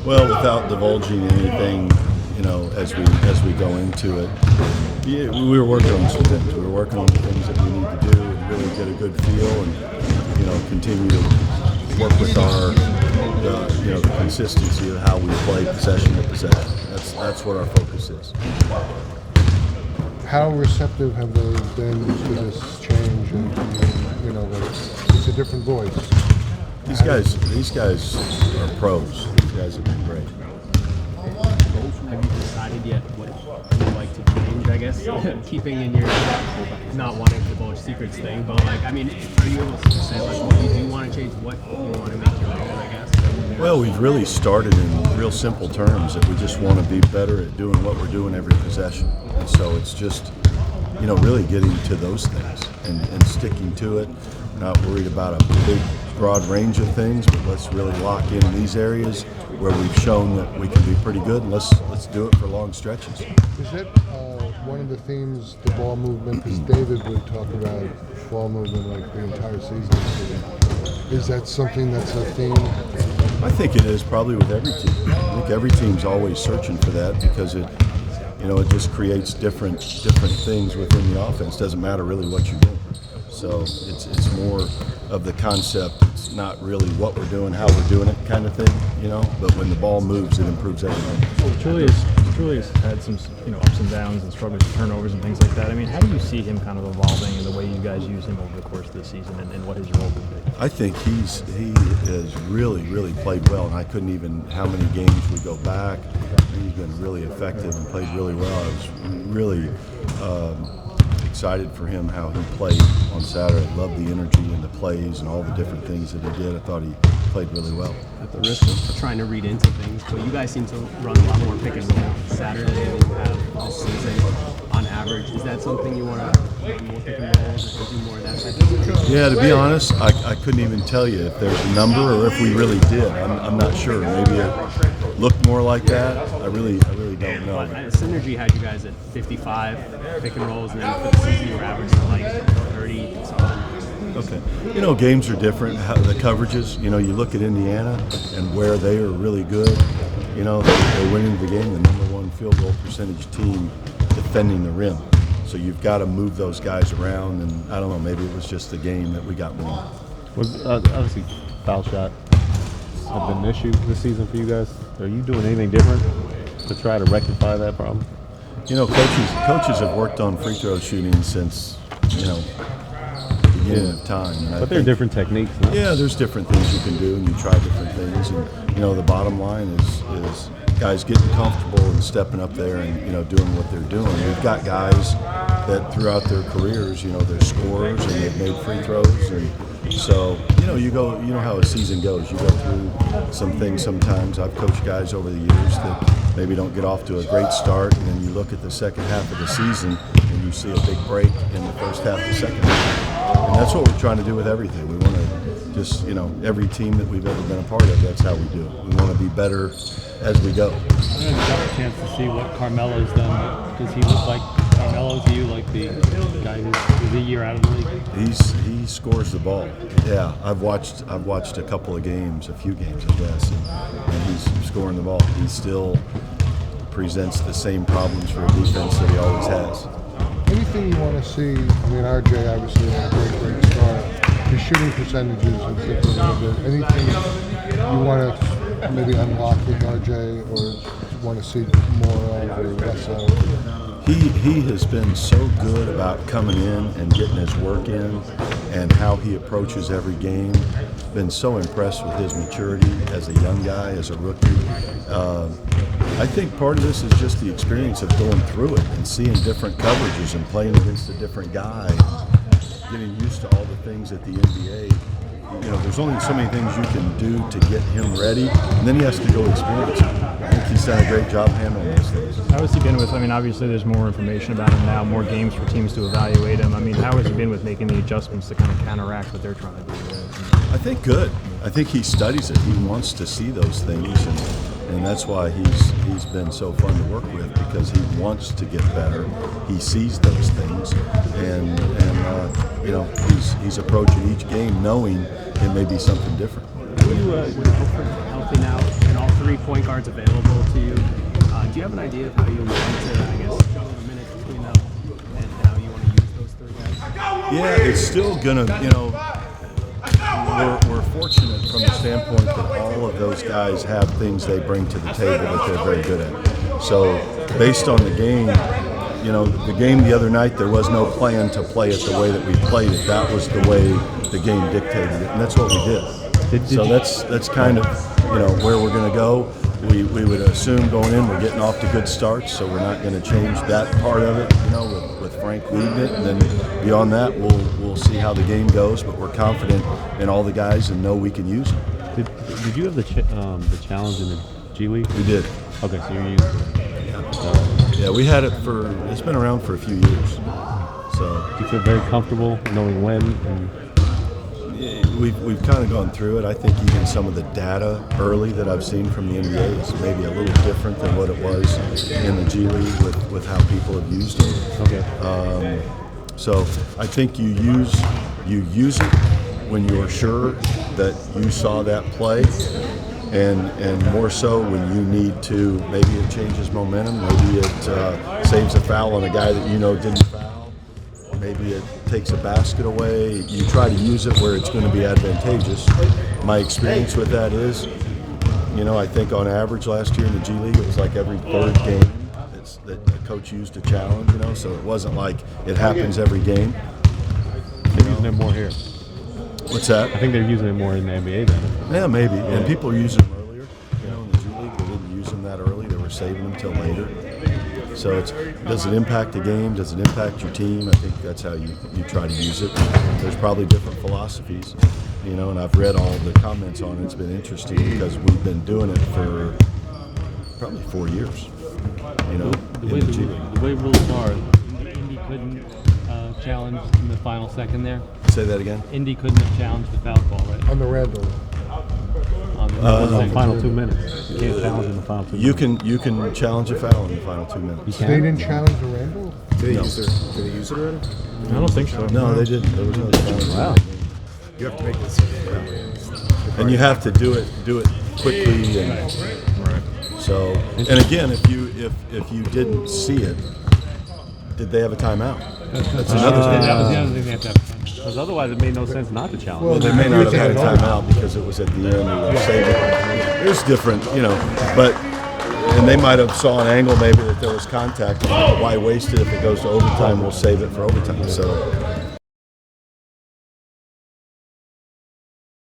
Well, without divulging anything, as we go into it, yeah, we were working on some things. We were working on the things that we need to do and really get a good feel, and continue to work with the consistency of how we play possession to possession. That's what our focus is. How receptive have they been to this change? And it's a different voice. These guys are pros. These guys have been great. Have you decided yet what you'd like to change, I guess? Keeping in your not wanting to divulge secrets thing, but are you able to say what you do want to change, what you want to make your own, I guess? Well, we've really started in real simple terms that we just want to be better at doing what we're doing every possession. And so it's just, really getting to those things and sticking to it. We're not worried about a big, broad range of things, but let's really lock in these areas where we've shown that we can be pretty good, and let's do it for long stretches. Is it one of the themes, the ball movement, because David would talk about ball movement like the entire season. Is that something that's a theme? I think it is probably with every team. I think every team's always searching for that because it just creates different things within the offense. Doesn't matter really what you do. So it's more of the concept. It's not really what we're doing, how we're doing it kind of thing, But when the ball moves, it improves everything. Well, Julius had some ups and downs and struggles with turnovers and things like that. How do you see him kind of evolving in the way you guys use him over the course of the season and what his role could be? I think he has really played well, and I couldn't even how many games we go back. He's been really effective and played really well. I was really excited for him how he played on Saturday. I loved the energy and the plays and all the different things that he did. I thought he played really well. At the risk of trying to read into things, but you guys seem to run a lot more pick and roll Saturday than you have this season on average. Is that something you want to run more pick and rolls or do more of that type of thing? Yeah, to be honest, I couldn't even tell you if there's a number or if we really did. I'm not sure. Maybe it looked more like that. I really don't know. But Synergy had you guys at 55 pick and rolls, and then for the season you were averaging like 30 something. Okay. Games are different. The coverages, you look at Indiana and where they are really good. They're winning the game, the number one field goal percentage team defending the rim. So you've got to move those guys around, and I don't know, maybe it was just the game that we got wrong. Was obviously foul shot have been an issue this season for you guys? Are you doing anything different to try to rectify that problem? Coaches have worked on free throw shooting since, the beginning of time. And but there are different techniques. No? Yeah, there's different things you can do, and you try different things. And, the bottom line is guys getting comfortable and stepping up there and, doing what they're doing. We've got guys that throughout their careers, they're scorers and they've made free throws. And so, you know how a season goes. You go through some things sometimes. I've coached guys over the years that maybe don't get off to a great start, and then you look at the second half of the season and you see a big break in the first half of the second half. And that's what we're trying to do with everything. We want to just, every team that we've ever been a part of, that's how we do it. We want to be better as we go. I haven't got a chance to see what Carmelo's done. Does he look like Carmelo to you, like the guy who's a year out of the league? He scores the ball. Yeah, I've watched a couple of games, a few games, I guess, and he's scoring the ball. He still presents the same problems for a defense that he always has. Anything you want to see? RJ obviously had a great start. His shooting percentages have dipped a little bit. Anything you want to maybe unlock with RJ, or want to see more of, or less of? He has been so good about coming in and getting his work in and how he approaches every game. Been so impressed with his maturity as a young guy, as a rookie. I think part of this is just the experience of going through it and seeing different coverages and playing against a different guy, getting used to all the things at the NBA. There's only so many things you can do to get him ready, and then he has to go experience it. I think he's done a great job handling those things. How has he been with, obviously there's more information about him now, more games for teams to evaluate him. How has he been with making the adjustments to kind of counteract what they're trying to do? I think good. I think he studies it. He wants to see those things, and that's why he's been so fun to work with, because he wants to get better. He sees those things, and he's approaching each game knowing it may be something different. Would you hope for healthy now in all three 3 point guards available to you. Do you have an idea of how you want to, I guess, juggle the minutes between them and how you want to use those 3 guys? Yeah, it's still gonna, we're fortunate from the standpoint that all of those guys have things they bring to the table that they're very good at. So based on the game, the game the other night, there was no plan to play it the way that we played it. That was the way the game dictated it, and that's what we did. So that's kind of where we're going to go. We would assume going in we're getting off to good starts, so we're not going to change that part of it. With Frank leading it, and then beyond that, we'll see how the game goes. But we're confident in all the guys and know we can use them. Did you have the challenge in the G League? We did. Okay, so you're used to it. Yeah, we had it it's been around for a few years. So Do you feel very comfortable knowing when? And we've kind of gone through it. I think even some of the data early that I've seen from the NBA is maybe a little different than what it was in the G League with how people have used it. okay. So I think you use it when you're sure that you saw that play, and more so when you need to. Maybe it changes momentum. Maybe it saves a foul on a guy that didn't foul. Maybe it takes a basket away. You try to use it where it's going to be advantageous. My experience with that is, I think on average last year in the G League, it was like every third game that the coach used a challenge, so it wasn't like it happens every game. They're using it more here. What's that? I think they're using it more in the NBA then. Yeah, maybe. And people are using them earlier. In the G League, they didn't use them that early. They were saving them till later. So does it impact the game? Does it impact your team? I think that's how you try to use it. There's probably different philosophies, and I've read all the comments on it. It's been interesting because we've been doing it for probably 4 years, The way in the G League. the way rules are, Indy couldn't challenge in the final second there. Say that again? Indy couldn't have challenged the foul call, right? On the Randall. On the In the second. final 2 minutes. You can't challenge in the final 2 minutes. You can challenge a foul in the final 2 minutes. They didn't challenge the Randall? Did they use it already? I don't think so. No, they didn't. There was no challenge. Wow. You have to make this. And you have to do it quickly, and so. And again, if you didn't see it, did they have a timeout? That's another thing. That was the other thing they have to have. Because otherwise it made no sense not to challenge. Well, they may not have had a timeout because it was at the end. Or saved it. There's different, and they might have saw an angle maybe that there was contact. Why waste it if it goes to overtime? We'll save it for overtime. So